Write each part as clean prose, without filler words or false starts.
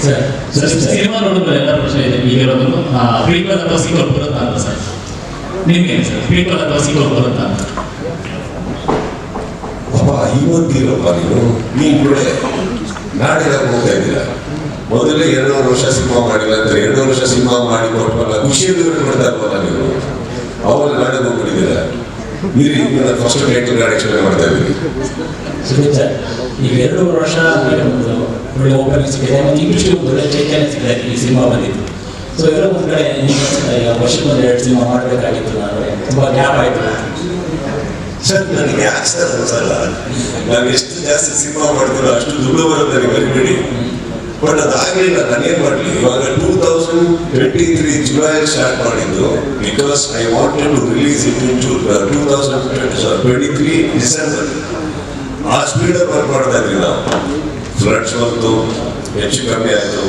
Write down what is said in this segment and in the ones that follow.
sir cinema ನೋಡಿದ್ರೆ ಎಲ್ಲ ಪ್ರಶ್ನೆ ಇದೆ ಈಗ ಇರೋದು ಪ್ರೀಕ್ವಲ್ ಅಥವಾ ಸೀಕ್ವಲ್ ಬರುತ್ತಾ ಅಂತ ಸರ್ ನಿಮ್ಗೆ ಸರ್ ಪ್ರೀಕ್ವಲ್ ಅಥವಾ ಸೀಕ್ವಲ್ ಬರುತ್ತಾ ಅಂತ ಅಪ್ಪ ಇವತ್ತಿರಪ್ಪ ನೀನು ಕೂಡ ನಾಡಿಗೆ ಹೋಗ್ತಾ ಇದ್ದೀರಾ ಮೊದಲೇ 200 ವರ್ಷ ಸಿನಿಮಾ ಮಾಡಿಲ್ಲ ಅಂತ 200 ವರ್ಷ ಸಿನಿಮಾ ಮಾಡಿ ಕೊಟ್ಟವಲ್ಲ ಖುಷಿಯಲ್ಲಿ ಕೊಡ್ತಾ ಇಲ್ವಲ್ಲ ನೀವು ಅವಾಗ ನಾಡಿಗೆ ಹೋಗ್ಬಿಟ್ಟಿದ್ದೀರಾ ನೀರು ಈಗ ಫಸ್ಟ್ ಟೈಟಲ್ ಗಾಡಿ ಎಕ್ಸ್ಪ್ಲೇನ್ ಮಾಡ್ತಾ ಇದ್ದೀವಿ ಸುದೀಪ್ ಸರ್ ಈಗ 2 ವರ್ಷ ಒಂದು ಒಳ್ಳೆ ಓಪನಿಂಗ್ ಸಿಕ್ಕಿದೆ ಮತ್ತು ಇಂಡಸ್ಟ್ರಿ ಒಂದು ಒಳ್ಳೆ ಚೈತನ್ಯ ಸಿಕ್ಕಿದೆ ಈ ಸಿನಿಮಾ ಬಂದಿದ್ದು ಸೊ ಎಲ್ಲೋ ಒಂದು ಕಡೆ ಈಗ ವರ್ಷಕ್ಕೆ 2 ಸಿನಿಮಾ ಮಾಡಬೇಕಾಗಿತ್ತು ನಾನು ತುಂಬ ಗ್ಯಾಪ್ ಆಯಿತು ಸರ್ ನನಗೆ ಯಾಕೆ ಸರ್ ಅನ್ಸಲ್ಲ ನಾವು ಎಷ್ಟು ಜಾಸ್ತಿ ಸಿನಿಮಾ ಮಾಡ್ತೀರೋ ಅಷ್ಟು ದುಡ್ಡು ಬರುತ್ತೆ ನನಗೆ ಬರಿಬೇಡಿ ಬಟ್ ಅದಾಗಲಿಲ್ಲ ನಾನೇನು ಮಾಡಲಿ ಇವಾಗ 2023 ಜುಲೈ ಸ್ಟಾರ್ಟ್ ಮಾಡಿದ್ದು because I wanted to release it in 2023 December ಆ ಸ್ಪೀಡಲ್ಲಿ ವರ್ಕ್ ಮಾಡ್ತಾ ಇದ್ವಿ ನಾವು ಫ್ಲಡ್ಸ್ ಬಂತು ಹೆಚ್ಚು ಕಮ್ಮಿ ಆಯಿತು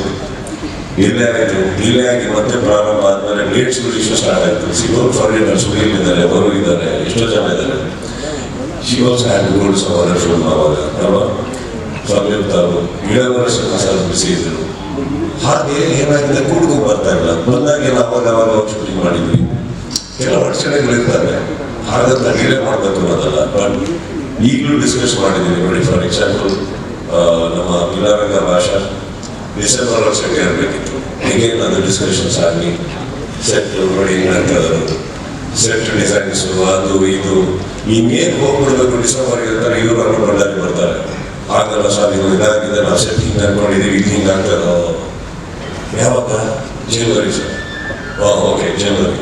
ಡಿಲೇ ಆಗಿ ಮತ್ತೆ ಪ್ರಾರಂಭ ಆದಮೇಲೆ ಡೇಟ್ಸ್ಗಳು ಇಶ್ಯೂ ಸ್ಟಾರ್ಟ್ ಆಯಿತು ಸಿಗೋರು ಫಾರಿನರ್ಸ್ ಇದ್ದಾರೆ ಅವರು ಇದ್ದಾರೆ ಎಷ್ಟೋ ಜನ ಇದ್ದಾರೆ ಶಿವೋಸ್ ಹ್ಯಾಂಡ್ ಗೋಲ್ಡ್ಸ್ ಅವರ ಫಿಲ್ಮ್ ಅವಾಗ ಅಲ್ವಾ ಸಂಯುಕ್ತರು ಇಳವರ ಸರ್ ಬಿಸಿ ಇದ್ರು ಹಾಗೆ ಏನಾಗಿದೆ ಕೂಡ್ಕೊಂಡು ಬರ್ತಾ ಇಲ್ಲ ಬಂದಾಗ ಅವಾಗ ಶೂಟಿಂಗ್ ಮಾಡಿದ್ವಿ ಕೆಲವು ಅಡಚಣೆಗಳಿರ್ತಾರೆ ಹಾಗಂತ ಡಿಲೇ ಮಾಡಬೇಕು ಅನ್ನೋದಲ್ಲ ಬಟ್ ಈಗಲೂ ಡಿಸ್ಕಸ್ ಮಾಡಿದ್ದೀವಿ ನೋಡಿ ಫಾರ್ ಎಕ್ಸಾಂಪಲ್ ನಮ್ಮ ಮಿಲಾರಂಗ ಭಾಷಾ ಡಿಸೆಂಬರ್ ವರ್ಷಕ್ಕೆ ಇರಬೇಕಿತ್ತು ಹೀಗೆ ಅದು ಡಿಸ್ಕಷನ್ಸ್ ಆಗಿ ಸೆಟ್ ನೋಡಿ ಏನಾಗ್ತದೆ ಸೆಟ್ ಡಿಸೈನ್ಸು ಅದು ಇದು ಇನ್ನೇನು ಹೋಗ್ಬಿಡ್ಬೇಕು ಡಿಸೆಂಬರ್ಗೆ ಅಂತಾರೆ ಇವರು ಅಲ್ಲಿ ಬಳ್ಳಾರಿ ಬರ್ತಾರೆ ಆಗಲ್ಲ ಸರ್ ನೀವು ಇದಾಗಿದೆ ನಾವು ಸೆಟ್ ಹಿಂಗೆ ಅನ್ಕೊಂಡಿದ್ದೀವಿ ಇದು ಹಿಂಗೆ ಆಗ್ತದೆ ಯಾವಾಗ ಜನವರಿ ಸರ್ ಓಕೆ ಜನವರಿ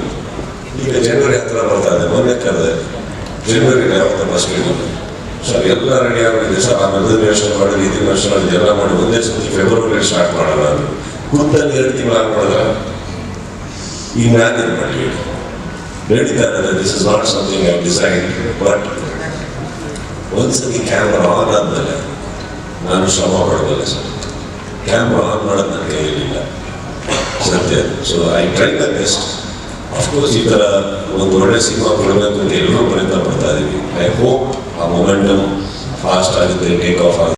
ಈಗ ಜನವರಿ ಹತ್ರ ಬರ್ತಾ ಇದೆ ಮೊನ್ನೆ ಕರೆದೆ ಜನವರಿ ಯಾವತ್ತ ಬಸ್ ಸರ್ ಎಲ್ಲ ರೆಡಿ ಆಗಿದೆ ಸರ್ ಆ ಮೊದಲನೇ ವರ್ಷ ಮಾಡಿ ಇದನ್ನ ವರ್ಷ ಮಾಡಿ ಎಲ್ಲ ಮಾಡಿ ಒಂದೇ ಸತಿ ಫೆಬ್ರವರಿ ಸ್ಟಾರ್ಟ್ ಮಾಡೋಣ ಅದು ಕೂತಲ್ಲಿ 2 ತಿಂಗಳು ಮಾಡಿದ್ರೆ ಈಗ ನಾನೇನು ಮಾಡಲಿ ನಡೀತಾ ಇದ್ದಾರೆ this is not something I decide but ಒಂದ್ಸತಿ ಕ್ಯಾಮ್ರಾ ಆನ್ ಆದಮೇಲೆ ನಾನು ಶ್ರಮ ಪಡಬಲ್ಲೆ ಸರ್ ಕ್ಯಾಮ್ರಾ ಆನ್ ಮಾಡೋದು ನನಗೆ ಹೇಳಿಲ್ಲ ಸತ್ಯ so I try the best of course ಈ ಥರ ಒಂದು ಒಳ್ಳೆ ಸಿನಿಮಾ ಕೊಡಬೇಕು ಅಂತ ಎಲ್ಲರೂ ಪ್ರಯತ್ನ ಪಡ್ತಾ ಇದ್ದೀವಿ ಐ ಹೋಪ್ ಆ ಮೊಮೆಂಟಮ್ ಫಾಸ್ಟ್ ಆಗುತ್ತೆ ಟೇಕ್ ಆಫ್ ಆಗುತ್ತೆ